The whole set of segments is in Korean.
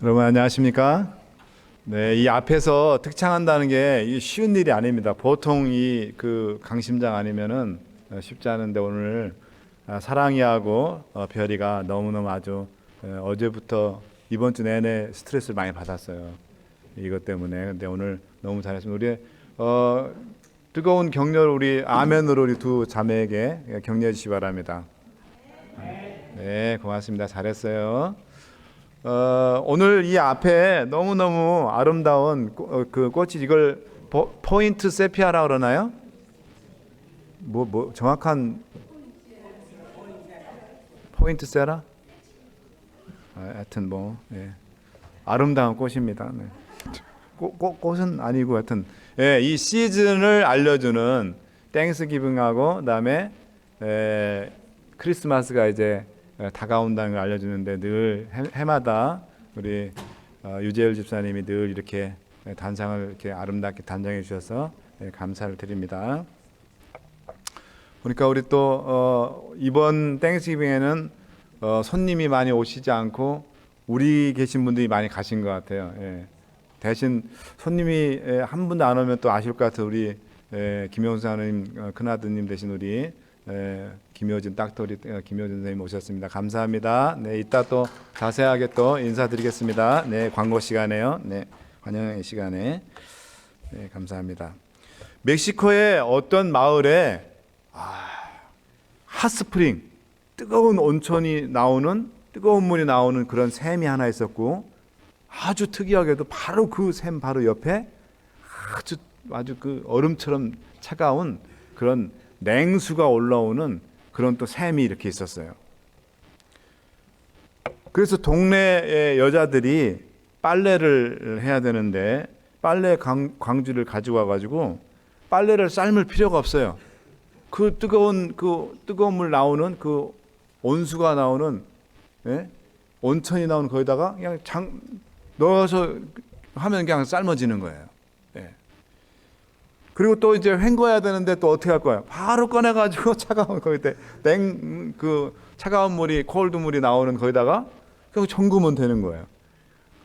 여러분 안녕하십니까? 네, 이 앞에서 특창한다는 게 쉬운 일이 아닙니다. 보통 이 강심장 아니면은 쉽지 않은데 오늘 사랑이하고 별이가 너무너무 아주 어제부터 이번 주 내내 스트레스를 많이 받았어요. 이것 때문에. 근데 오늘 너무 잘했습니다. 우리 뜨거운 격려를 우리 아멘으로 우리 두 자매에게 격려해 주시기 바랍니다. 네, 고맙습니다. 잘했어요. 오늘 이 앞에 너무너무 아름다운 그 꽃이 이걸 포인트 세피아라 그러나요? 정확한 포인트 세라? 하여튼 예. 아름다운 꽃입니다. 네. 꽃은 아니고 하여튼 예, 이 시즌을 알려주는 땡스기빙하고 그다음에 크리스마스가 이제 다가온다는 걸 알려주는데 늘 해마다 우리 유재열 집사님이 늘 이렇게 단상을 이렇게 아름답게 단장해 주셔서 감사를 드립니다. 그러니까 우리 또 이번 땡스기빙에는 손님이 많이 오시지 않고 우리 계신 분들이 많이 가신 것 같아요. 예. 대신 손님이 한 분도 안 오면 또 아실 것 같아요. 우리 김영수 하나님 큰아드님 되신 우리 김효진 닥터리 김효진 선생님 오셨습니다. 감사합니다. 네, 이따 또 자세하게 또 인사드리겠습니다. 네, 광고 시간에요. 네, 환영의 시간에. 네, 감사합니다. 멕시코의 어떤 마을에 핫스프링, 뜨거운 온천이 나오는 뜨거운 물이 나오는 그런 샘이 하나 있었고 아주 특이하게도 바로 그 샘 바로 옆에 아주 그 얼음처럼 차가운 그런 냉수가 올라오는 그런 또 샘이 이렇게 있었어요. 그래서 동네의 여자들이 빨래를 해야 되는데 빨래 광주를 가지고 와가지고 빨래를 삶을 필요가 없어요. 그 뜨거운 물 나오는 그 온수가 나오는 온천이 나오는 거기다가 그냥 넣어서 하면 그냥 삶아지는 거예요. 그리고 또 이제 헹궈야 되는데 또 어떻게 할 거야? 바로 꺼내가지고 차가운 거기다 차가운 물이 콜드 물이 나오는 거기다가 그냥 잠그면 되는 거예요.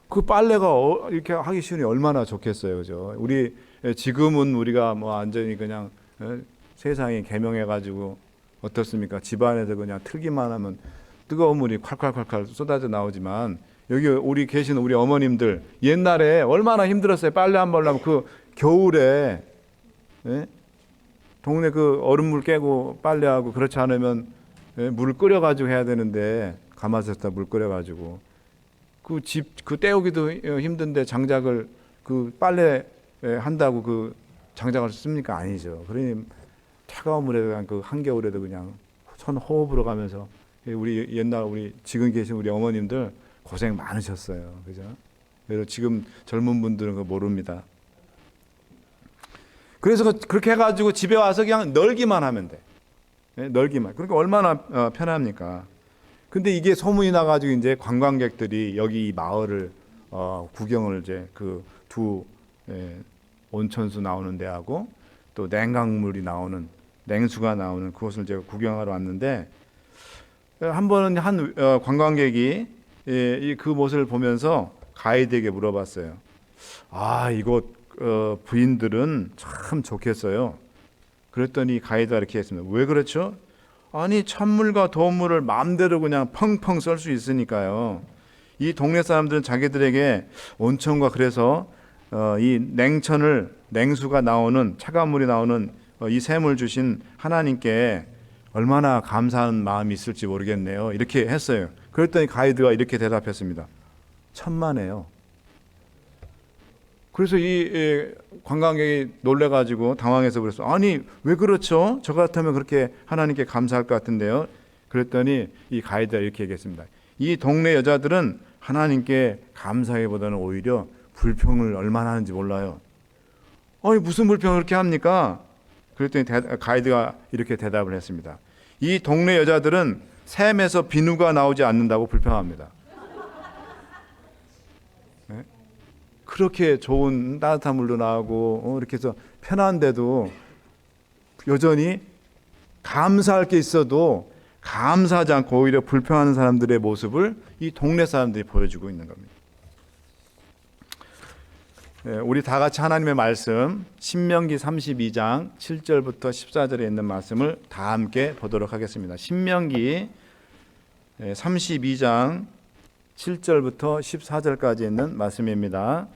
그 빨래가 이렇게 하기 쉬우니 얼마나 좋겠어요, 그죠? 지금은 우리가 뭐 완전히 그냥 세상이 개명해가지고 어떻습니까? 집안에서 그냥 틀기만 하면 뜨거운 물이 콸콸콸콸 쏟아져 나오지만 여기 우리 계신 우리 어머님들 옛날에 얼마나 힘들었어요. 빨래 한 번 하면 그 겨울에 동네 그 얼음물 깨고 빨래하고 그렇지 않으면 물을 끓여가지고 해야 되는데 가마솥에다 물 끓여가지고 그 때우기도 힘든데 장작을 그 빨래 한다고 그 장작을 씁니까? 아니죠. 그러니 차가운 물에 그 한겨울에도 그냥 손 호흡으로 가면서 우리 지금 계신 우리 어머님들 고생 많으셨어요. 그죠? 그래서 지금 젊은 분들은 그거 모릅니다. 그래서 그렇게 해가지고 집에 와서 그냥 널기만 하면 돼. 널기만. 그러니까 얼마나 편합니까? 근데 이게 소문이 나가지고 이제 관광객들이 여기 이 마을을 구경을 이제 그 두 온천수 나오는 데하고 또 냉각물이 나오는 냉수가 나오는 그곳을 제가 구경하러 왔는데 한 번은 한 관광객이 그 모습을 보면서 가이드에게 물어봤어요. 이곳 부인들은 참 좋겠어요. 그랬더니 가이드가 이렇게 했습니다. 왜 그렇죠? 아니 찬물과 더운 물을 마음대로 그냥 펑펑 쏠 수 있으니까요. 이 동네 사람들은 자기들에게 온천과 그래서 이 냉수가 나오는 차가운 물이 나오는 이 샘을 주신 하나님께 얼마나 감사한 마음이 있을지 모르겠네요. 이렇게 했어요. 그랬더니 가이드가 이렇게 대답했습니다. 천만에요. 그래서 이 관광객이 놀래가지고 당황해서 그랬어. 아니 왜 그렇죠? 저 같으면 그렇게 하나님께 감사할 것 같은데요. 그랬더니 이 가이드가 이렇게 얘기했습니다. 이 동네 여자들은 하나님께 감사하기보다는 오히려 불평을 얼마나 하는지 몰라요. 아니 무슨 불평을 그렇게 합니까? 그랬더니 가이드가 이렇게 대답을 했습니다. 이 동네 여자들은 샘에서 비누가 나오지 않는다고 불평합니다. 그렇게 좋은 따뜻한 물도 나오고 이렇게 해서 편한데도 여전히 감사할 게 있어도 감사하지 않고 오히려 불평하는 사람들의 모습을 이 동네 사람들이 보여주고 있는 겁니다. 우리 다 같이 하나님의 말씀 신명기 32장 7절부터 14절에 있는 말씀을 다 함께 보도록 하겠습니다. 신명기 32장 7절부터 14절까지 있는 말씀입니다.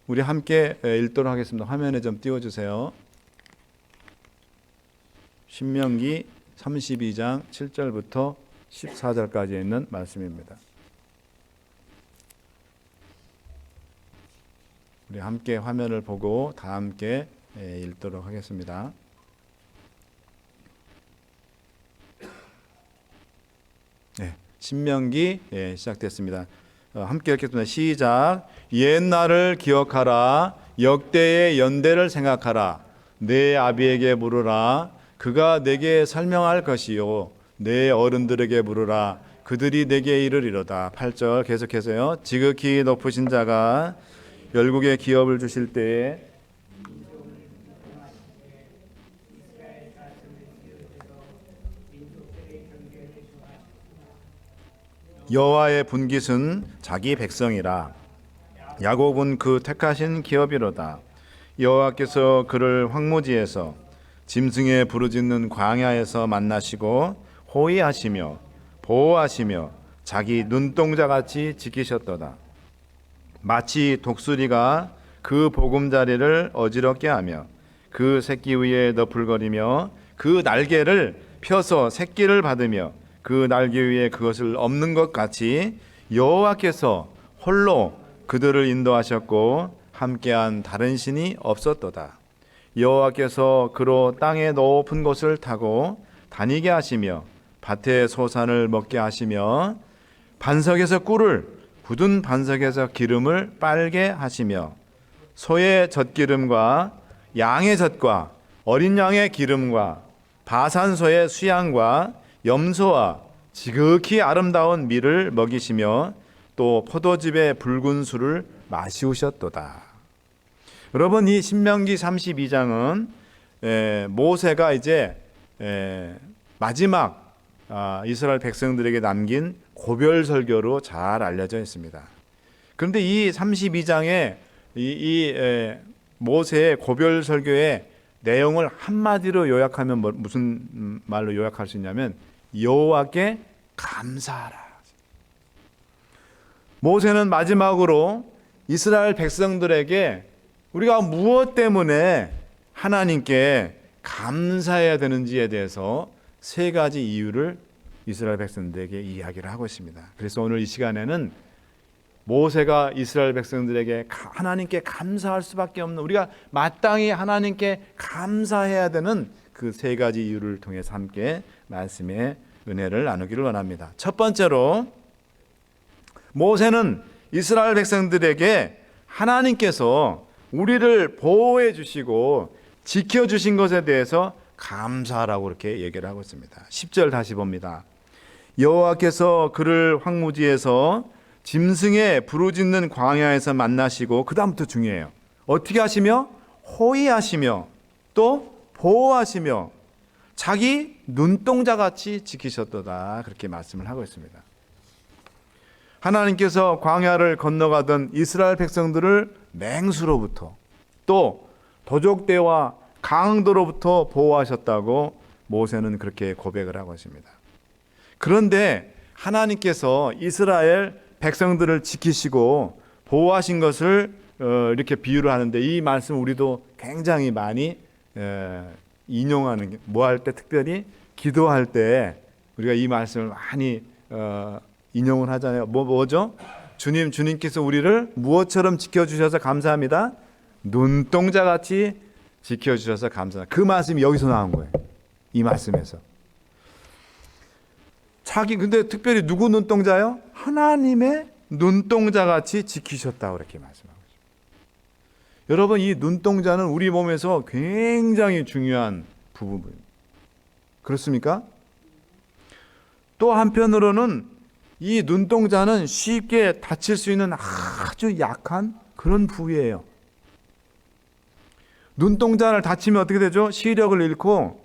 우리 함께 읽도록 하겠습니다. 화면에 좀 띄워주세요. 신명기 32장 7절부터 14절까지 있는 말씀입니다. 우리 함께 화면을 보고 다 함께 읽도록 하겠습니다. 신명기 시작됐습니다. 함께 읽겠습니다. 시작. 옛날을 기억하라. 역대의 연대를 생각하라. 내 아비에게 물으라. 그가 내게 설명할 것이요. 내 어른들에게 물으라. 그들이 내게 이르리로다. 8절 계속해서요. 지극히 높으신 자가 열국의 기업을 주실 때에 여호와의 분깃은 자기 백성이라. 야곱은 그 택하신 기업이로다. 여호와께서 그를 황무지에서 짐승의 부르짖는 광야에서 만나시고 호위하시며 보호하시며 자기 눈동자같이 지키셨도다. 마치 독수리가 그 보금자리를 어지럽게 하며 그 새끼 위에 너풀거리며 그 날개를 펴서 새끼를 받으며 그 날개 위에 그것을 엎는 것 같이 여호와께서 홀로 그들을 인도하셨고 함께한 다른 신이 없었도다. 여호와께서 그로 땅의 높은 곳을 타고 다니게 하시며 밭의 소산을 먹게 하시며 반석에서 꿀을 굳은 반석에서 기름을 빨게 하시며 소의 젖기름과 양의 젖과 어린 양의 기름과 바산소의 수양과 염소와 지극히 아름다운 밀을 먹이시며 또 포도즙의 붉은 술을 마시우셨도다. 여러분, 이 신명기 32장은 모세가 이제 마지막 이스라엘 백성들에게 남긴 고별 설교로 잘 알려져 있습니다. 그런데 이 32장에 이 모세의 고별 설교의 내용을 한마디로 요약하면 무슨 말로 요약할 수 있냐면 여호와께 감사하라. 모세는 마지막으로 이스라엘 백성들에게 우리가 무엇 때문에 하나님께 감사해야 되는지에 대해서 세 가지 이유를 이스라엘 백성들에게 이야기를 하고 있습니다. 그래서 오늘 이 시간에는 모세가 이스라엘 백성들에게 하나님께 감사할 수밖에 없는, 우리가 마땅히 하나님께 감사해야 되는 그 세 가지 이유를 통해서 함께 말씀의 은혜를 나누기를 원합니다. 첫 번째로, 모세는 이스라엘 백성들에게 하나님께서 우리를 보호해 주시고 지켜 주신 것에 대해서 감사하라고 이렇게 얘기를 하고 있습니다. 10절 다시 봅니다. 여호와께서 그를 황무지에서 짐승의 부르짖는 광야에서 만나시고, 그 다음부터 중요해요. 어떻게 하시며? 호위하시며 또 보호하시며 자기 눈동자같이 지키셨도다. 그렇게 말씀을 하고 있습니다. 하나님께서 광야를 건너가던 이스라엘 백성들을 맹수로부터 또 도적대와 강도로부터 보호하셨다고 모세는 그렇게 고백을 하고 있습니다. 그런데 하나님께서 이스라엘 백성들을 지키시고 보호하신 것을 이렇게 비유를 하는데, 이 말씀 우리도 굉장히 많이 인용하는 게, 뭐 할 때, 특별히 기도할 때 우리가 이 말씀을 많이 인용을 하잖아요. 뭐죠? 주님께서 우리를 무엇처럼 지켜주셔서 감사합니다. 눈동자같이 지켜주셔서 감사합니다. 그 말씀이 여기서 나온 거예요. 이 말씀에서. 근데 특별히 누구 눈동자요? 하나님의 눈동자같이 지키셨다고 이렇게 말씀하고 있습니다. 여러분, 이 눈동자는 우리 몸에서 굉장히 중요한 부분입니다. 그렇습니까? 또 한편으로는 이 눈동자는 쉽게 다칠 수 있는 아주 약한 그런 부위예요. 눈동자를 다치면 어떻게 되죠? 시력을 잃고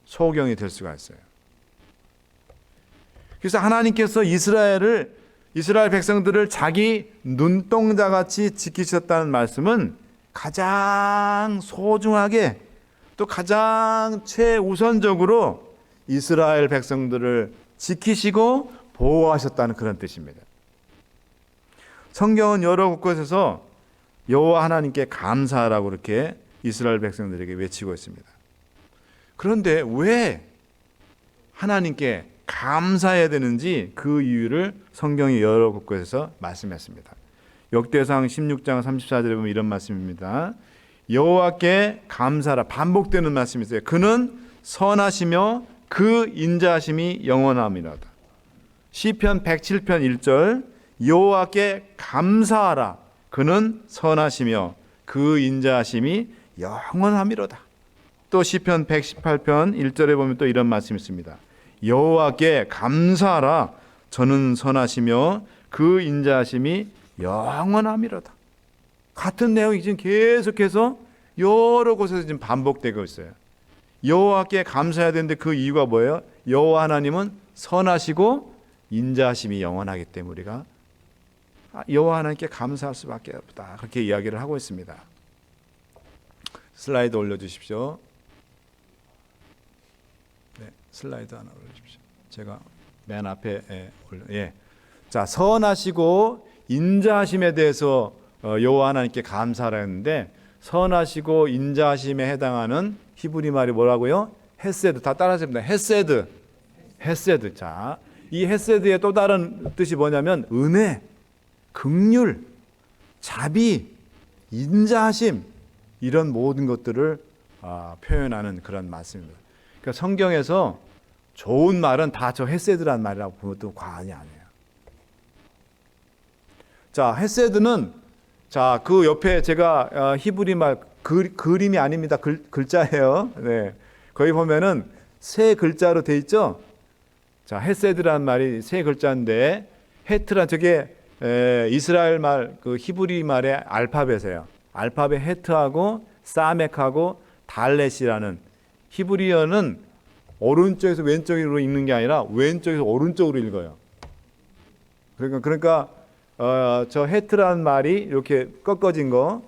소경이 될 수가 있어요. 그래서 하나님께서 이스라엘 백성들을 자기 눈동자같이 지키셨다는 말씀은 가장 소중하게 또 가장 최우선적으로 이스라엘 백성들을 지키시고 보호하셨다는 그런 뜻입니다. 성경은 여러 곳곳에서 여호와 하나님께 감사하라고 이렇게 이스라엘 백성들에게 외치고 있습니다. 그런데 왜 하나님께 감사해야 되는지 그 이유를 성경이 여러 곳곳에서 말씀했습니다. 역대상 16장 34절에 보면 이런 말씀입니다. 여호와께 감사하라. 반복되는 말씀이 있어요. 그는 선하시며 그 인자하심이 영원함이로다. 시편 107편 1절 여호와께 감사하라. 그는 선하시며 그 인자하심이 영원함이로다. 또 시편 118편 1절에 보면 또 이런 말씀이 있습니다. 여호와께 감사하라. 저는 선하시며 그 인자하심이 영원함이로다. 같은 내용이 지금 계속해서 여러 곳에서 지금 반복되고 있어요. 여호와께 감사해야 되는데 그 이유가 뭐예요? 여호와 하나님은 선하시고 인자하심이 영원하기 때문에 우리가 여호와 하나님께 감사할 수밖에 없다. 그렇게 이야기를 하고 있습니다. 슬라이드 올려주십시오. 네, 슬라이드 하나 올려주십시오. 제가 맨 앞에 자, 선하시고 인자하심에 대해서 여호와 하나님께 감사하라 했는데 선하시고 인자하심에 해당하는 히브리 말이 뭐라고요? 헤세드. 다 따라하십니다. 헤세드. 헤세드. 자, 이 헤세드의 또 다른 뜻이 뭐냐면 은혜, 긍휼, 자비, 인자하심 이런 모든 것들을 표현하는 그런 말씀입니다. 그러니까 성경에서 좋은 말은 다 저 헤세드란 말이라고 보면 또 과언이 아니에요. 자, 헤세드는 자, 그 옆에 제가 히브리 말 그림이 아닙니다. 글자예요. 네. 거기 보면은 세 글자로 돼 있죠. 자, 헤세드란 말이 세 글자인데 헤트란 저게 이스라엘 말 그 히브리 말의 알파벳이에요. 알파벳 헤트하고 사멕하고 달렛이라는 히브리어는 오른쪽에서 왼쪽으로 읽는 게 아니라 왼쪽에서 오른쪽으로 읽어요. 그러니까 저 헤트라는 말이 이렇게 꺾어진 거,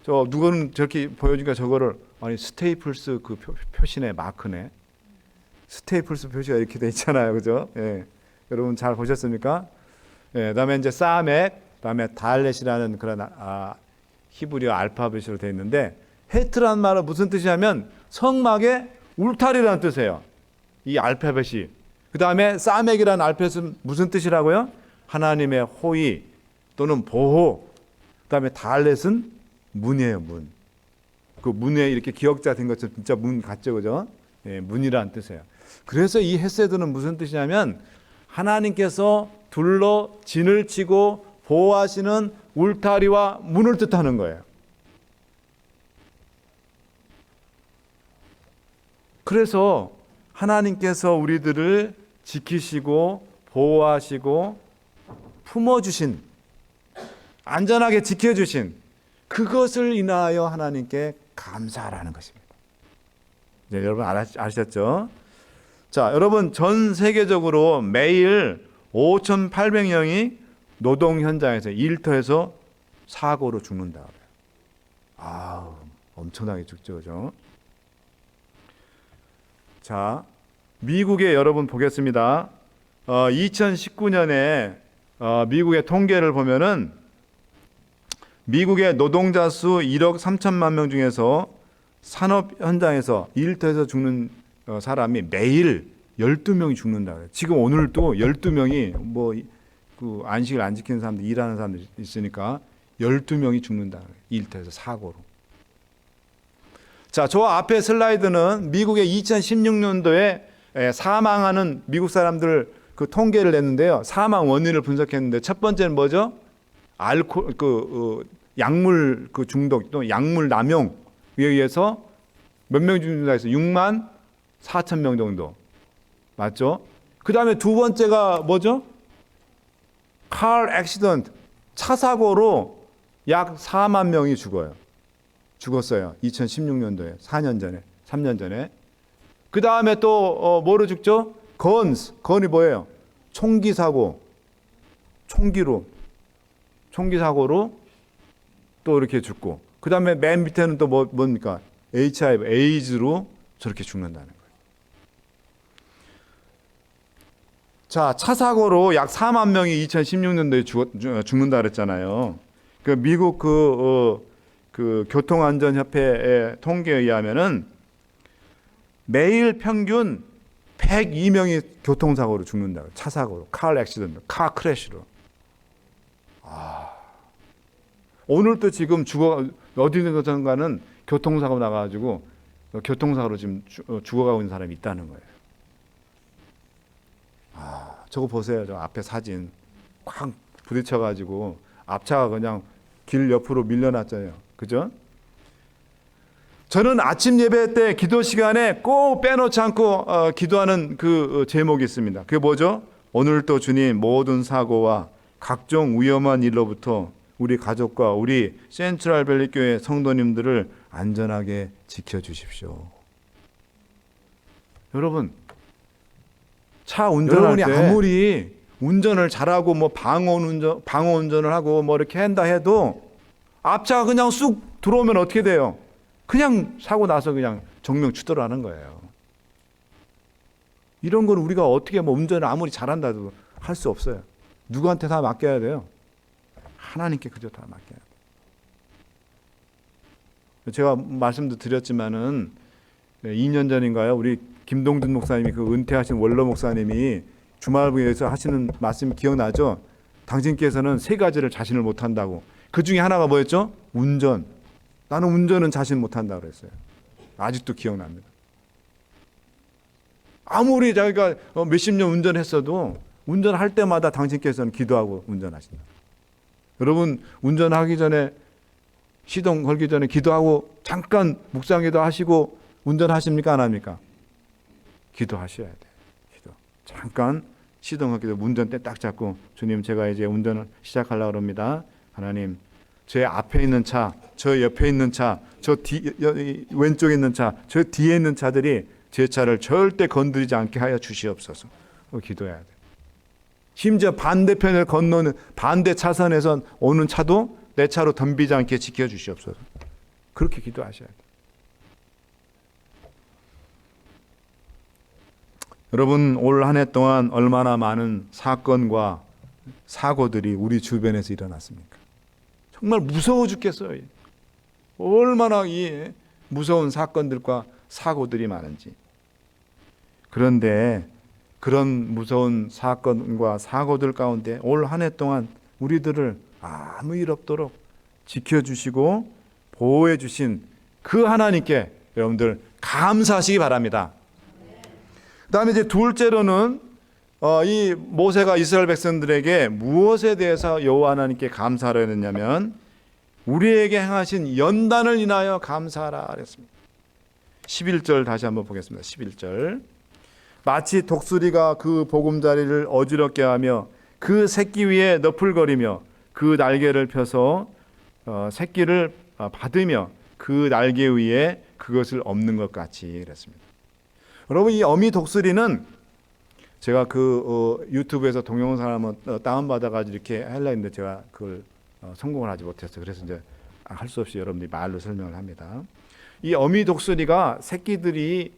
저 누구는 저렇게 보여주니까 저거를 아니 스테이플스 그 표시네 마크네. 스테이플스 표시가 이렇게 돼 있잖아요, 그죠? 예, 여러분 잘 보셨습니까? 예, 그다음에 이제 사멕, 그다음에 달렛이라는 그런 히브리어 알파벳으로 돼 있는데 헤트라는 말은 무슨 뜻이냐면 성막의 울타리라는 뜻이에요. 이 알파벳이. 그다음에 사멕이라는 알파벳은 무슨 뜻이라고요? 하나님의 호의 또는 보호. 그다음에 달렛은 문이에요, 문. 그 문에 이렇게 기역자 된 것처럼 진짜 문 같죠, 그죠? 예, 문이라는 뜻이에요. 그래서 이 헤세드는 무슨 뜻이냐면 하나님께서 둘러 진을 치고 보호하시는 울타리와 문을 뜻하는 거예요. 그래서 하나님께서 우리들을 지키시고 보호하시고 품어주신, 안전하게 지켜주신 그것을 인하여 하나님께 감사하라는 것입니다. 네, 여러분 아셨죠? 자, 여러분 전 세계적으로 매일 5,800명이 노동 현장에서 일터에서 사고로 죽는다 그래요. 아우, 엄청나게 죽죠, 그죠? 자, 미국에 여러분 보겠습니다. 2019년에 미국의 통계를 보면은 미국의 노동자 수 1억 3천만 명 중에서 산업 현장에서 일터에서 죽는 사람이 매일 12명이 죽는다 그래요. 지금 오늘도 12명이 뭐 그 안식을 안 지키는 사람들, 일하는 사람들 있으니까 12명이 죽는다 그래요. 일터에서 사고로. 자, 저 앞에 슬라이드는 미국의 2016년도에 사망하는 미국 사람들 그 통계를 냈는데요. 사망 원인을 분석했는데 첫 번째는 뭐죠? 약물 그 중독 또 약물 남용에 의해서 몇 명 죽는다 해서 6만 4천 명 정도. 맞죠? 그 다음에 두 번째가 뭐죠? car accident. 차 사고로 약 4만 명이 죽었어요. 2016년도에 4년 전에 3년 전에. 그 다음에 또 뭐로 죽죠? 건이 뭐예요? 총기 사고. 총기 사고로 또 이렇게 죽고. 그 그 다음에 맨 밑에는 또 뭡니까? HIV, 에이즈로 저렇게 죽는다는 거예요. 자, 차 사고로 약 4만 명이 2016년도에 죽는다 그랬잖아요. 그 미국 그 교통안전협회의 통계에 의하면은 매일 평균 102명이 교통사고로 죽는다고. 차 사고로, 카 액시던트, 카 크래시로. 오늘 또 지금 어디든가는 교통사고 나가지고 교통사고로 지금 죽어가고 있는 사람이 있다는 거예요. 저거 보세요. 저 앞에 사진. 쾅 부딪혀가지고 앞차가 그냥 길 옆으로 밀려났잖아요. 그죠? 저는 아침 예배 때 기도 시간에 꼭 빼놓지 않고 기도하는 그 제목이 있습니다. 그게 뭐죠? 오늘도 주님 모든 사고와 각종 위험한 일로부터 우리 가족과 우리 센트럴밸리 교회 성도님들을 안전하게 지켜주십시오. 여러분, 차 운전할 때 아무리 운전을 잘하고 뭐 방어 운전을 하고 뭐 이렇게 한다 해도 앞차가 그냥 쑥 들어오면 어떻게 돼요? 그냥 사고 나서 그냥 정명 추돌하는 거예요. 이런 걸 우리가 어떻게 뭐 운전을 아무리 잘한다 해도 할 수 없어요. 누구한테 다 맡겨야 돼요? 하나님께 그저 다 맡겨야 돼요. 제가 말씀도 드렸지만은 2년 전인가요? 우리 김동준 목사님이 그 은퇴하신 원로 목사님이 주말부에서 하시는 말씀 기억나죠? 당신께서는 세 가지를 자신을 못한다고. 그 중에 하나가 뭐였죠? 운전. 나는 운전은 자신 못한다고 그랬어요. 아직도 기억납니다. 아무리 자기가 몇십 년 운전했어도 운전할 때마다 당신께서는 기도하고 운전하신다. 여러분, 운전하기 전에 시동 걸기 전에 기도하고 잠깐 묵상기도 하시고 운전하십니까? 안 합니까? 기도하셔야 돼요. 기도. 잠깐 시동 걸기 전에 운전대 딱 잡고 주님, 제가 이제 운전을 시작하려고 합니다. 하나님, 제 앞에 있는 차, 저 옆에 있는 차, 왼쪽에 있는 차, 저 뒤에 있는 차들이 제 차를 절대 건드리지 않게 하여 주시옵소서. 기도해야 돼요. 심지어 반대편을 건너는 반대 차선에서 오는 차도 내 차로 덤비지 않게 지켜주시옵소서. 그렇게 기도하셔야 돼요. 여러분, 올 한 해 동안 얼마나 많은 사건과 사고들이 우리 주변에서 일어났습니까? 정말 무서워 죽겠어요. 얼마나 이 무서운 사건들과 사고들이 많은지. 그런데 그런 무서운 사건과 사고들 가운데 올 한 해 동안 우리들을 아무 일 없도록 지켜주시고 보호해 주신 그 하나님께 여러분들 감사하시기 바랍니다. 그 다음에 이제 둘째로는 이 모세가 이스라엘 백성들에게 무엇에 대해서 여호와 하나님께 감사를 했냐면 우리에게 행하신 연단을 인하여 감사하라 그랬습니다. 11절 다시 한번 보겠습니다. 11절. 마치 독수리가 그 보금자리를 어지럽게 하며 그 새끼 위에 너풀거리며 그 날개를 펴서 새끼를 받으며 그 날개 위에 그것을 엎는 것 같이 그랬습니다. 여러분, 이 어미 독수리는 제가 유튜브에서 동영상을 한번 다운받아가지고 이렇게 하려고 했는데 제가 그걸 성공을 하지 못했어요. 그래서 이제 할 수 없이 여러분들이 말로 설명을 합니다. 이 어미 독수리가 새끼들이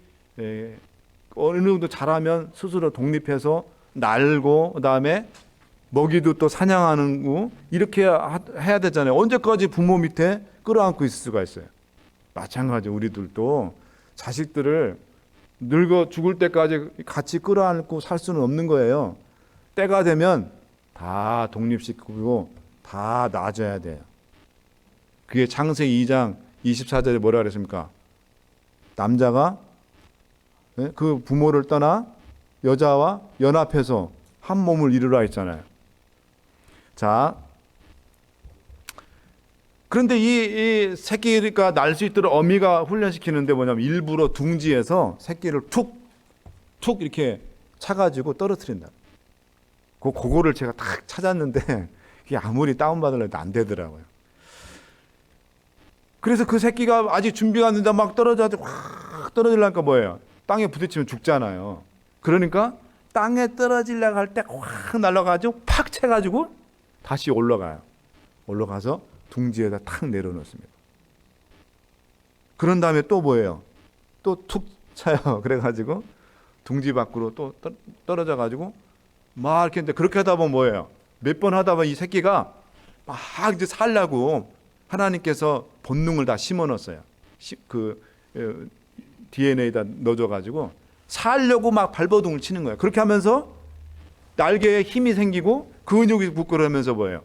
어느 정도 자라면 스스로 독립해서 날고 그다음에 먹이도 또 사냥하는 거 이렇게 해야 되잖아요. 언제까지 부모 밑에 끌어안고 있을 수가 있어요. 마찬가지 우리들도 자식들을 늙어 죽을 때까지 같이 끌어안고 살 수는 없는 거예요. 때가 되면 다 독립시키고 다 놔줘야 돼요. 그게 창세기 2장 24절에 뭐라 그랬습니까? 남자가 그 부모를 떠나 여자와 연합해서 한 몸을 이루라 했잖아요. 자, 그런데 이 새끼가 날 수 있도록 어미가 훈련시키는데 뭐냐면 일부러 둥지에서 새끼를 툭 이렇게 차가지고 떨어뜨린다. 그거를 제가 딱 찾았는데 이게 아무리 다운받으려고 해도 안 되더라고요. 그래서 그 새끼가 아직 준비가 안 된다 막 확 떨어지려니까 뭐예요? 땅에 부딪히면 죽잖아요. 그러니까 땅에 떨어지려고 할 때 확 날아가지고 팍 채가지고 다시 올라가요. 올라가서 둥지에다 탁 내려놓습니다. 그런 다음에 또 뭐예요? 또 툭 차요. 그래가지고 둥지 밖으로 또 떨어져 가지고 막 이렇게 했는데, 그렇게 하다 보면 뭐예요? 몇 번 하다 보면 이 새끼가 막 이제 살려고 하나님께서 본능을 다 심어 넣었어요. DNA에다 넣어줘 가지고 살려고 막 발버둥을 치는 거예요. 그렇게 하면서 날개에 힘이 생기고 근육이 붙고 그러면서 뭐예요?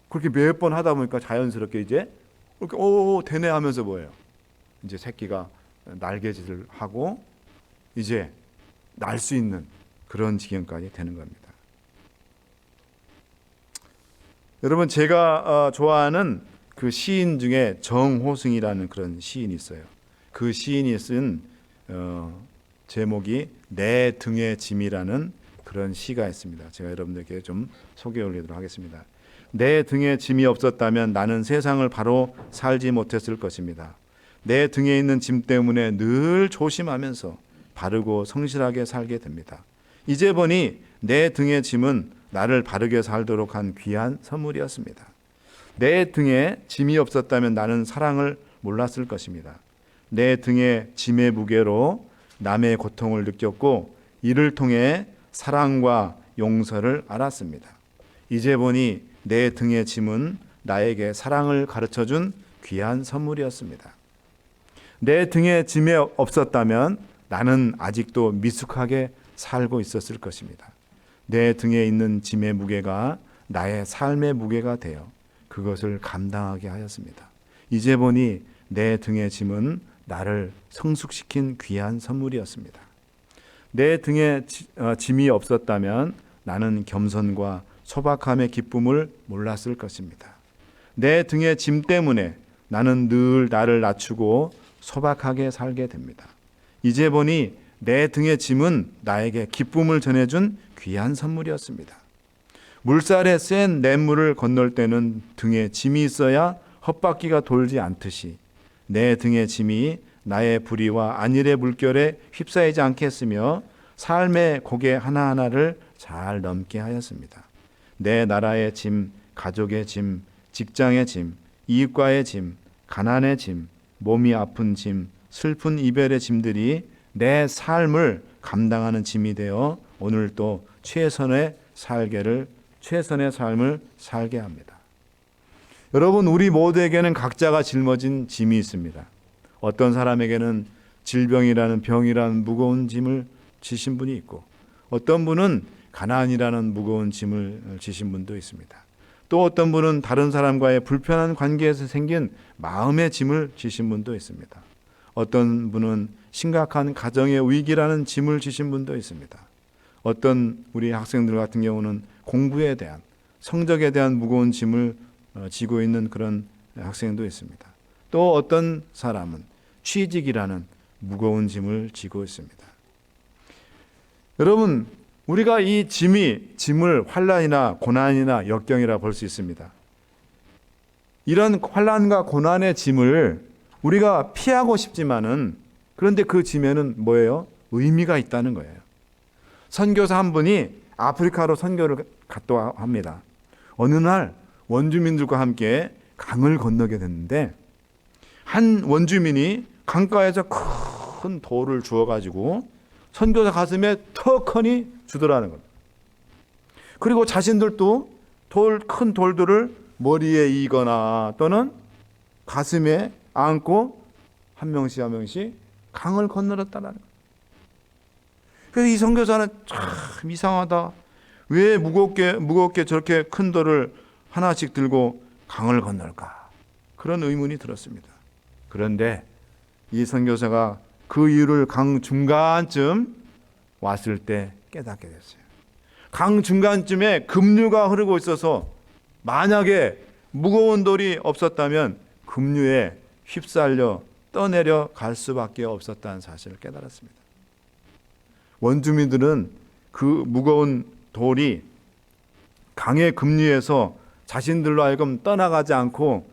그렇게 몇 번 하다 보니까 자연스럽게 이제 이렇게 되네 하면서 뭐예요? 이제 새끼가 날개짓을 하고 이제 날 수 있는 그런 지경까지 되는 겁니다. 여러분, 제가 좋아하는 그 시인 중에 정호승이라는 그런 시인이 있어요. 그 시인이 쓴 제목이 내 등의 짐이라는 그런 시가 있습니다. 제가 여러분들께 좀 소개해 올리도록 하겠습니다. 내 등에 짐이 없었다면 나는 세상을 바로 살지 못했을 것입니다. 내 등에 있는 짐 때문에 늘 조심하면서 바르고 성실하게 살게 됩니다. 이제 보니 내 등의 짐은 나를 바르게 살도록 한 귀한 선물이었습니다. 내 등에 짐이 없었다면 나는 사랑을 몰랐을 것입니다. 내 등에 짐의 무게로 남의 고통을 느꼈고 이를 통해 사랑과 용서를 알았습니다. 이제 보니 내 등의 짐은 나에게 사랑을 가르쳐준 귀한 선물이었습니다. 내 등에 짐이 없었다면 나는 아직도 미숙하게 살고 있었을 것입니다. 내 등에 있는 짐의 무게가 나의 삶의 무게가 되어 그것을 감당하게 하였습니다. 이제 보니 내 등의 짐은 나를 성숙시킨 귀한 선물이었습니다. 내 등에 짐이 없었다면 나는 겸손과 소박함의 기쁨을 몰랐을 것입니다. 내 등의 짐 때문에 나는 늘 나를 낮추고 소박하게 살게 됩니다. 이제 보니 내 등의 짐은 나에게 기쁨을 전해준 귀한 선물이었습니다. 물살에 센 냇물을 건널 때는 등에 짐이 있어야 헛바퀴가 돌지 않듯이 내 등의 짐이 나의 불의와 안일의 물결에 휩싸이지 않게 했으며 삶의 고개 하나하나를 잘 넘게 하였습니다. 내 나라의 짐, 가족의 짐, 직장의 짐, 이웃과의 짐, 가난의 짐, 몸이 아픈 짐, 슬픈 이별의 짐들이 내 삶을 감당하는 짐이 되어 오늘 또 최선의 삶을 살게 합니다. 여러분, 우리 모두에게는 각자가 짊어진 짐이 있습니다. 어떤 사람에게는 질병이라는 병이라는 무거운 짐을 지신 분이 있고, 어떤 분은 가난이라는 무거운 짐을 지신 분도 있습니다. 또 어떤 분은 다른 사람과의 불편한 관계에서 생긴 마음의 짐을 지신 분도 있습니다. 어떤 분은 심각한 가정의 위기라는 짐을 지신 분도 있습니다. 어떤 우리 학생들 같은 경우는 공부에 대한, 성적에 대한 무거운 짐을 지고 있는 그런 학생도 있습니다. 또 어떤 사람은 취직이라는 무거운 짐을 지고 있습니다. 여러분, 우리가 이 짐을 환난이나 고난이나 역경이라 볼 수 있습니다. 이런 환난과 고난의 짐을 우리가 피하고 싶지만은, 그런데 그 짐에는 뭐예요? 의미가 있다는 거예요. 선교사 한 분이 아프리카로 선교를 갔다 합니다. 어느 날 원주민들과 함께 강을 건너게 됐는데, 한 원주민이 강가에서 큰 돌을 주워가지고 선교사 가슴에 턱하니 주더라는 겁니다. 그리고 자신들도 큰 돌들을 머리에 이거나 또는 가슴에 안고 한 명씩 한 명씩 강을 건너렸다는 거예요. 그래서 이 선교사는 참 이상하다. 왜 무겁게 저렇게 큰 돌을 하나씩 들고 강을 건널까? 그런 의문이 들었습니다. 그런데 이 선교사가 그 이유를 강 중간쯤 왔을 때 깨닫게 됐어요. 강 중간쯤에 급류가 흐르고 있어서 만약에 무거운 돌이 없었다면 급류에 휩쓸려 떠내려 갈 수밖에 없었다는 사실을 깨달았습니다. 원주민들은 그 무거운 돌이 강의 급류에서 자신들로 하여금 떠나가지 않고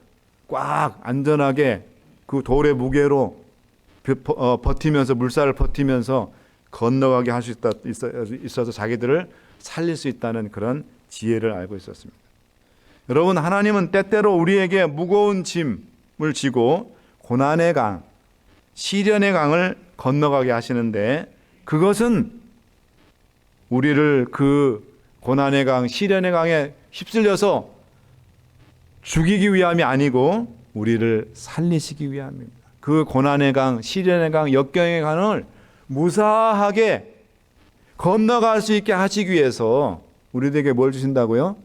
꽉 안전하게 그 돌의 무게로 버티면서, 물살을 버티면서 건너가게 할 수 있어서 자기들을 살릴 수 있다는 그런 지혜를 알고 있었습니다. 여러분, 하나님은 때때로 우리에게 무거운 짐을 지고 고난의 강, 시련의 강을 건너가게 하시는데, 그것은 우리를 그 고난의 강, 시련의 강에 휩쓸려서 죽이기 위함이 아니고 우리를 살리시기 위함입니다. 그 고난의 강, 시련의 강, 역경의 강을 무사하게 건너갈 수 있게 하시기 위해서 우리들에게 뭘 주신다고요?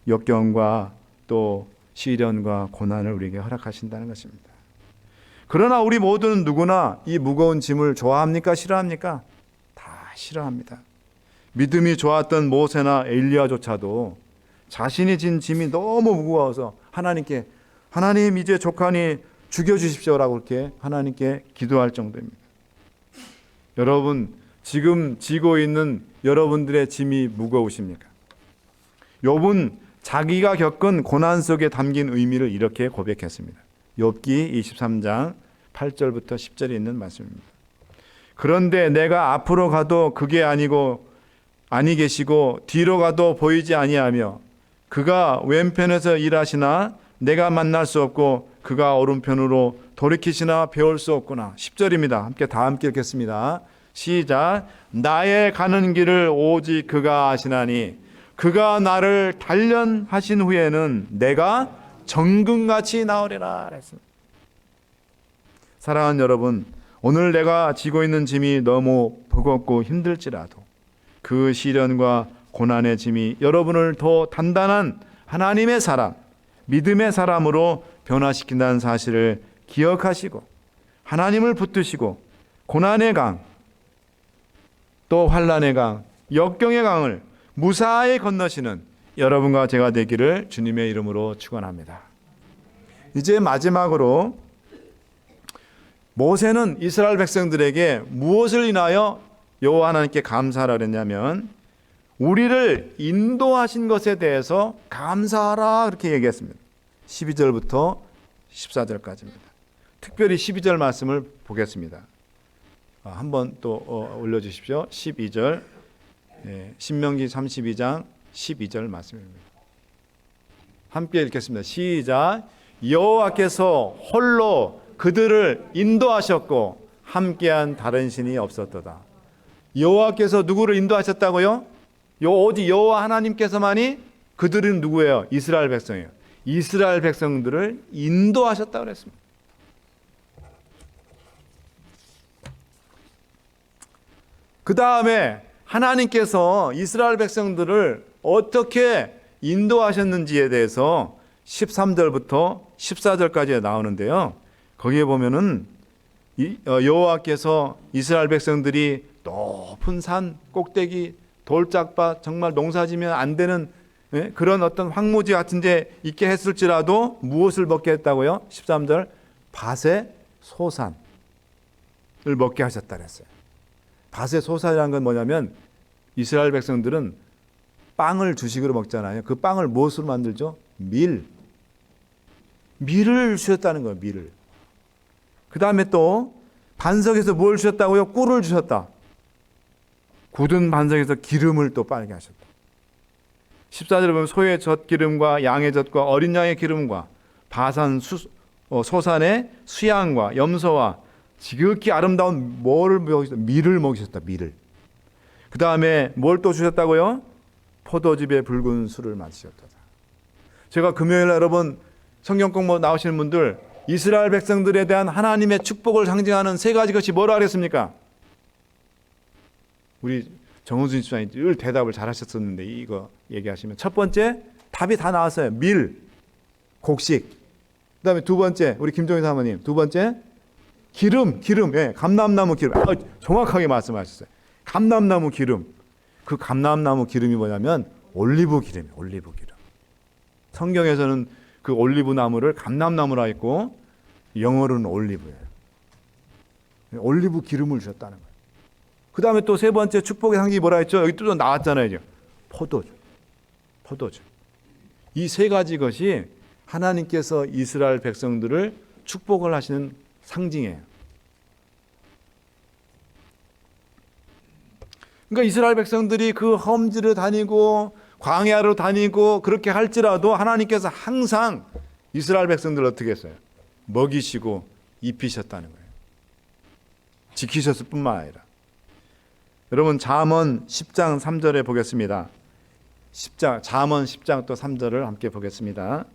역경과 또 시련과 고난을 우리에게 허락하신다는 것입니다. 그러나 우리 모두는 누구나 이 무거운 짐을 좋아합니까? 싫어합니까? 다 싫어합니다. 믿음이 좋았던 모세나 엘리야조차도 자신이 진 짐이 너무 무거워서 하나님께, 하나님 이제 족하니 죽여주십시오라고 그렇게 하나님께 기도할 정도입니다. 여러분, 지금 지고 있는 여러분들의 짐이 무거우십니까? 욥은 자기가 겪은 고난 속에 담긴 의미를 이렇게 고백했습니다. 욥기 23장 8절부터 10절에 있는 말씀입니다. 그런데 내가 앞으로 가도 그게 아니 계시고 뒤로 가도 보이지 아니하며 그가 왼편에서 일하시나 내가 만날 수 없고 그가 오른편으로 돌이키시나 배울 수 없구나. 10절입니다. 다 함께 읽겠습니다. 시작. 나의 가는 길을 오직 그가 아시나니 그가 나를 단련하신 후에는 내가 정금같이 나으리라 했습니다. 사랑하는 여러분, 오늘 내가 지고 있는 짐이 너무 버겁고 힘들지라도 그 시련과 고난의 짐이 여러분을 더 단단한 하나님의 사람, 믿음의 사람으로 변화시킨다는 사실을 기억하시고 하나님을 붙드시고 고난의 강, 또 환난의 강, 역경의 강을 무사히 건너시는 여러분과 제가 되기를 주님의 이름으로 축원합니다. 이제 마지막으로 모세는 이스라엘 백성들에게 무엇을 인하여 여호와 하나님께 감사하라 그랬냐면 우리를 인도하신 것에 대해서 감사하라 그렇게 얘기했습니다. 12절부터 14절까지입니다. 특별히 12절 말씀을 보겠습니다. 한번 또 올려주십시오. 12절, 신명기 32장 12절 말씀입니다. 함께 읽겠습니다. 시작. 여호와께서 홀로 그들을 인도하셨고 함께한 다른 신이 없었도다. 여호와께서 누구를 인도하셨다고요? 오직 여호와 하나님께서만이, 그들은 누구예요? 이스라엘 백성이에요. 이스라엘 백성들을 인도하셨다고 그랬습니다. 그 다음에 하나님께서 이스라엘 백성들을 어떻게 인도하셨는지에 대해서 13절부터 14절까지 나오는데요. 거기에 보면은 여호와께서 이스라엘 백성들이 높은 산 꼭대기 돌짝밭, 정말 농사지면 안 되는 그런 어떤 황무지 같은 데 있게 했을지라도 무엇을 먹게 했다고요? 13절, 밭의 소산을 먹게 하셨다 그랬어요. 밭의 소산이라는 건 뭐냐면 이스라엘 백성들은 빵을 주식으로 먹잖아요. 그 빵을 무엇으로 만들죠? 밀을 주셨다는 거예요. 밀을. 그 다음에 또 반석에서 뭘 주셨다고요? 꿀을 주셨다. 굳은 반석에서 기름을 또 빨게 하셨다. 14절에 보면 소의 젖 기름과 양의 젖과 어린 양의 기름과 바산 소산의 수양과 염소와 지극히 아름다운 뭐를 먹이셨다? 밀을 먹이셨다. 밀을. 그 다음에 뭘 또 주셨다고요? 포도즙에 붉은 술을 마시셨다. 제가 금요일 날 여러분 성경 공부 나오시는 분들 이스라엘 백성들에 대한 하나님의 축복을 상징하는 세 가지 것이 뭐라 그랬습니까? 우리 정은순 집사님 늘 대답을 잘 하셨었는데 이거 얘기하시면 첫 번째 답이 다 나왔어요. 밀, 곡식. 그 다음에 두 번째 우리 김종희 사모님 두 번째 기름, 감람나무 기름. 정확하게 말씀하셨어요. 감람나무 기름. 그 감람나무 기름이 뭐냐면 올리브 기름이에요. 올리브 기름. 성경에서는 그 올리브 나무를 감람나무라 했고 영어로는 올리브예요. 올리브 기름을 주셨다는 거예요. 그 다음에 또 세 번째 축복의 상징이 뭐라 했죠? 여기 또 나왔잖아요. 포도주. 이 세 가지 것이 하나님께서 이스라엘 백성들을 축복을 하시는 상징이에요. 그러니까 이스라엘 백성들이 그 험지를 다니고 광야로 다니고 그렇게 할지라도 하나님께서 항상 이스라엘 백성들을 어떻게 했어요? 먹이시고 입히셨다는 거예요. 지키셨을 뿐만 아니라. 여러분 잠언 10장 3절에 보겠습니다. 잠언 10장 또 3절을 함께 보겠습니다.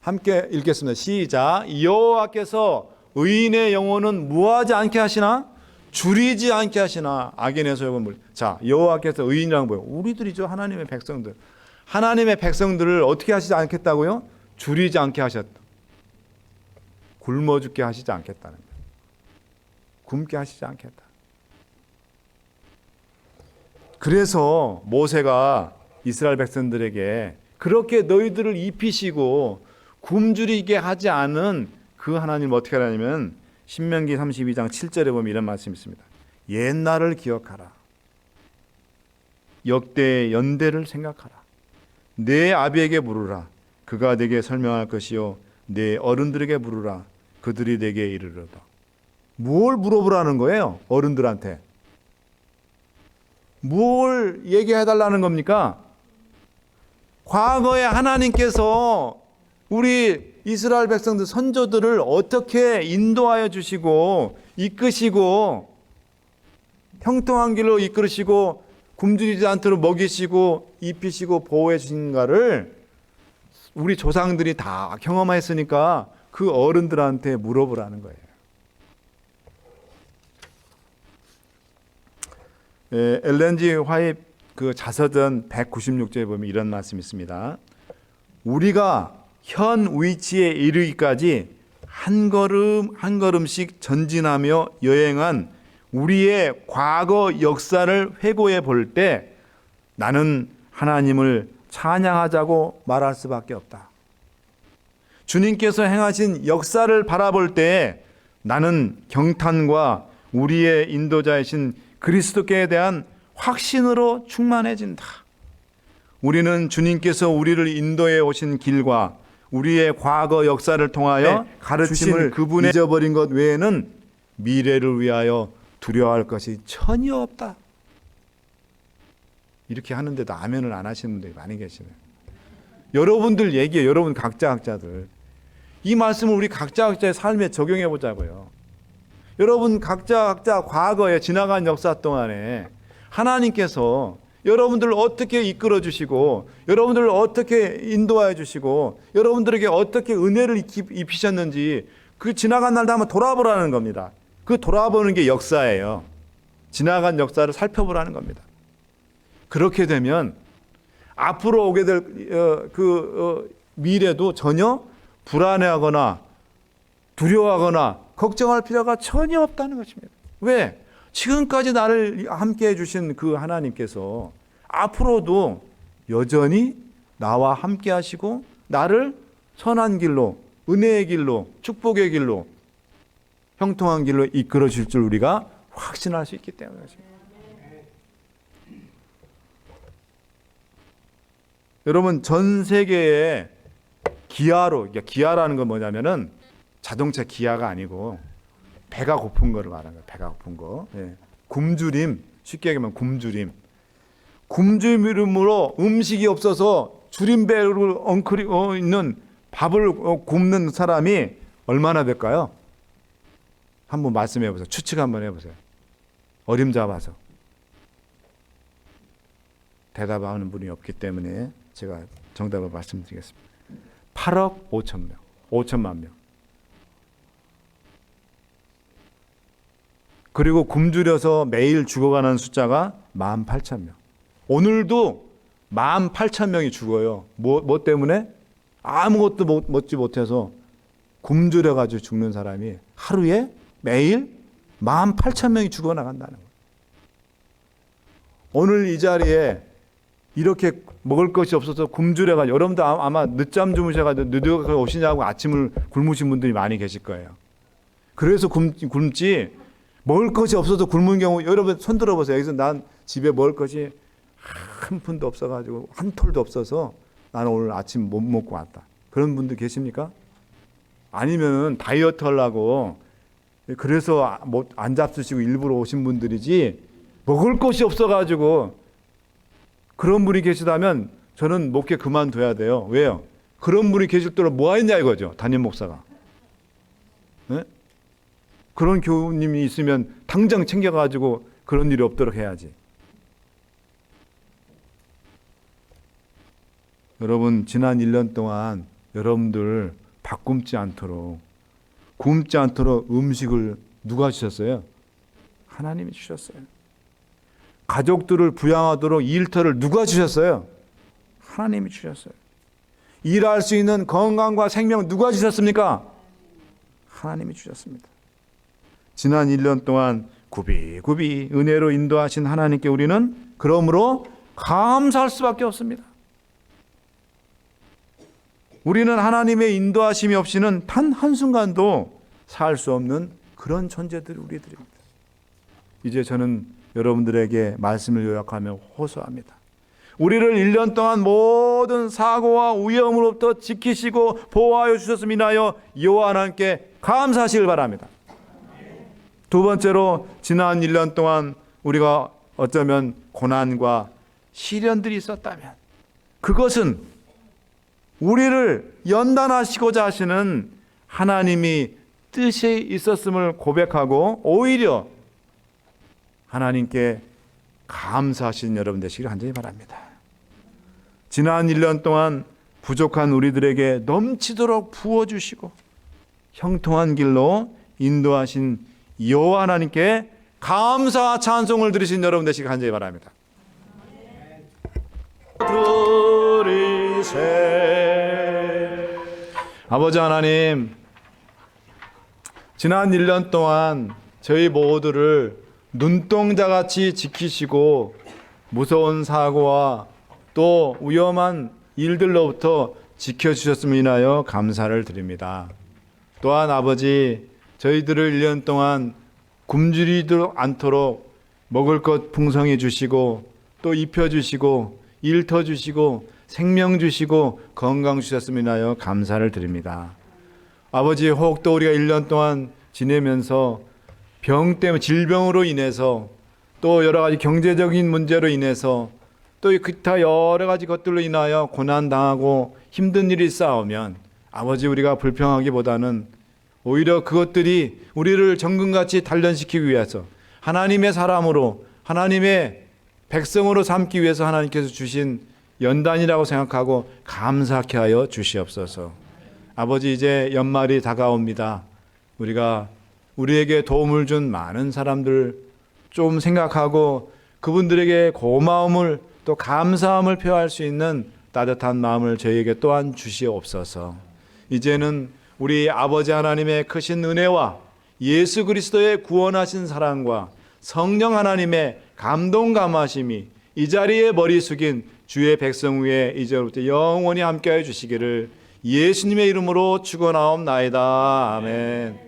함께 읽겠습니다. 시작. 여호와께서 의인의 영혼은 무하지 않게 하시나 줄이지 않게 하시나 악인의 소욕은 물. 자, 여호와께서 의인이라는 뭐예요? 우리들이죠. 하나님의 백성들. 하나님의 백성들을 어떻게 하시지 않겠다고요? 줄이지 않게 하셨다. 굶어 죽게 하시지 않겠다는 거예요. 굶게 하시지 않겠다. 그래서 모세가 이스라엘 백성들에게 그렇게 너희들을 입히시고 굶주리게 하지 않은 그 하나님 어떻게 하냐면 신명기 32장 7절에 보면 이런 말씀이 있습니다. 옛날을 기억하라. 역대의 연대를 생각하라. 내 아비에게 물으라. 그가 내게 설명할 것이요 내 어른들에게 물으라. 그들이 내게 이르리로다. 뭘 물어보라는 거예요? 어른들한테. 뭘 얘기해달라는 겁니까? 과거에 하나님께서 우리 이스라엘 백성들 선조들을 어떻게 인도하여 주시고 이끄시고 형통한 길로 이끌으시고 굶주리지 않도록 먹이시고 입히시고 보호해 주신가를 우리 조상들이 다 경험했으니까 그 어른들한테 물어보라는 거예요. 엘렌 G 화이트 그 자서전 196쪽에 보면 이런 말씀이 있습니다. 우리가 현 위치에 이르기까지 한 걸음 한 걸음씩 전진하며 여행한 우리의 과거 역사를 회고해 볼 때 나는 하나님을 찬양하자고 말할 수밖에 없다. 주님께서 행하신 역사를 바라볼 때 나는 경탄과 우리의 인도자이신 그리스도께 대한 확신으로 충만해진다. 우리는 주님께서 우리를 인도해 오신 길과 우리의 과거 역사를 통하여 가르치신 그분의 잊어버린 것 외에는 미래를 위하여 두려워할 것이 전혀 없다. 이렇게 하는데도 아멘을 안 하시는 분들이 많이 계시네요. 여러분들 얘기예요. 여러분 각자들. 이 말씀을 우리 각자의 삶에 적용해 보자고요. 여러분 각자 과거에 지나간 역사 동안에 하나님께서 여러분들을 어떻게 이끌어 주시고 여러분들을 어떻게 인도하여 주시고 여러분들에게 어떻게 은혜를 입히셨는지 그 지나간 날도 한번 돌아보라는 겁니다. 그 돌아보는 게 역사예요. 지나간 역사를 살펴보라는 겁니다. 그렇게 되면 앞으로 오게 될 미래도 전혀 불안해하거나 두려워하거나 걱정할 필요가 전혀 없다는 것입니다. 왜? 지금까지 나를 함께 해주신 그 하나님께서 앞으로도 여전히 나와 함께 하시고 나를 선한 길로, 은혜의 길로, 축복의 길로, 형통한 길로 이끌어 줄 줄 우리가 확신할 수 있기 때문입니다. 여러분 전 세계에 기아라는 건 뭐냐면은 자동차 기아가 아니고 배가 고픈 거를 말하는 거예요. 배가 고픈 거. 예. 굶주림, 쉽게 얘기하면 굶주림. 굶주림으로 음식이 없어서 줄임배를 엉클이 있는 밥을 굶는 사람이 얼마나 될까요? 한번 말씀해 보세요. 추측 한번 해보세요. 어림잡아서. 대답하는 분이 없기 때문에 제가 정답을 말씀드리겠습니다. 8억 5천 명, 5천만 명. 그리고 굶주려서 매일 죽어가는 숫자가 18,000명. 오늘도 18,000명이 죽어요. 뭐 때문에? 아무것도 먹지 못해서 굶주려가지고 죽는 사람이 하루에 매일 18,000명이 죽어나간다는 거예요. 오늘 이 자리에 이렇게 먹을 것이 없어서 굶주려가지고 여러분도 아마 늦잠 주무셔가지고 늦게 오시냐고 아침을 굶으신 분들이 많이 계실 거예요. 그래서 굶지 먹을 것이 없어서 굶은 경우 여러분 손 들어보세요. 여기서 난 집에 먹을 것이 한 푼도 없어가지고 한 톨도 없어서 나는 오늘 아침 못 먹고 왔다. 그런 분들 계십니까? 아니면 다이어트 하려고 그래서 안 잡수시고 일부러 오신 분들이지 먹을 것이 없어가지고 그런 분이 계시다면 저는 목회 그만둬야 돼요. 왜요? 그런 분이 계실 때로 뭐 했냐 이거죠. 담임 목사가. 네? 그런 교우님이 있으면 당장 챙겨가지고 그런 일이 없도록 해야지. 여러분, 지난 1년 동안 여러분들 밥 굶지 않도록 음식을 누가 주셨어요? 하나님이 주셨어요. 가족들을 부양하도록 일터를 누가 주셨어요? 하나님이 주셨어요. 일할 수 있는 건강과 생명 누가 주셨습니까? 하나님이 주셨습니다. 지난 1년 동안 굽이굽이 은혜로 인도하신 하나님께 우리는 그러므로 감사할 수밖에 없습니다. 우리는 하나님의 인도하심이 없이는 단 한순간도 살 수 없는 그런 존재들 우리들입니다. 이제 저는 여러분들에게 말씀을 요약하며 호소합니다. 우리를 1년 동안 모든 사고와 위험으로부터 지키시고 보호하여 주셨음을 인하여 여호와 하나님께 감사하시길 바랍니다. 두 번째로 지난 1년 동안 우리가 어쩌면 고난과 시련들이 있었다면 그것은 우리를 연단하시고자 하시는 하나님이 뜻이 있었음을 고백하고 오히려 하나님께 감사하시는 여러분 되시길 간절히 바랍니다. 지난 1년 동안 부족한 우리들에게 넘치도록 부어주시고 형통한 길로 인도하신 여호와 하나님께 감사와 찬송을 드리신 여러분 되시길 간절히 바랍니다. 아버지 하나님, 지난 1년 동안 저희 모두를 눈동자같이 지키시고 무서운 사고와 또 위험한 일들로부터 지켜주셨음을 인하여 감사를 드립니다. 또한 아버지, 저희들을 1년 동안 굶주리지 않도록 먹을 것 풍성히 주시고 또 입혀주시고 일터주시고 생명 주시고 건강 주셨음을 인하여 감사를 드립니다. 아버지, 혹 또 우리가 1년 동안 지내면서 병 때문에 질병으로 인해서 또 여러 가지 경제적인 문제로 인해서 또 기타 여러 가지 것들로 인하여 고난당하고 힘든 일이 쌓으면 아버지, 우리가 불평하기보다는 오히려 그것들이 우리를 정금같이 단련시키기 위해서 하나님의 사람으로 하나님의 백성으로 삼기 위해서 하나님께서 주신 연단이라고 생각하고 감사케 하여 주시옵소서. 아버지, 이제 연말이 다가옵니다. 우리가 우리에게 도움을 준 많은 사람들 좀 생각하고 그분들에게 고마움을 또 감사함을 표할 수 있는 따뜻한 마음을 저희에게 또한 주시옵소서. 이제는 우리 아버지 하나님의 크신 은혜와 예수 그리스도의 구원하신 사랑과 성령 하나님의 감동 감하심이 이 자리에 머리 숙인 주의 백성 위에 이제부터 영원히 함께하여 주시기를 예수님의 이름으로 축원하옵나이다. 아멘.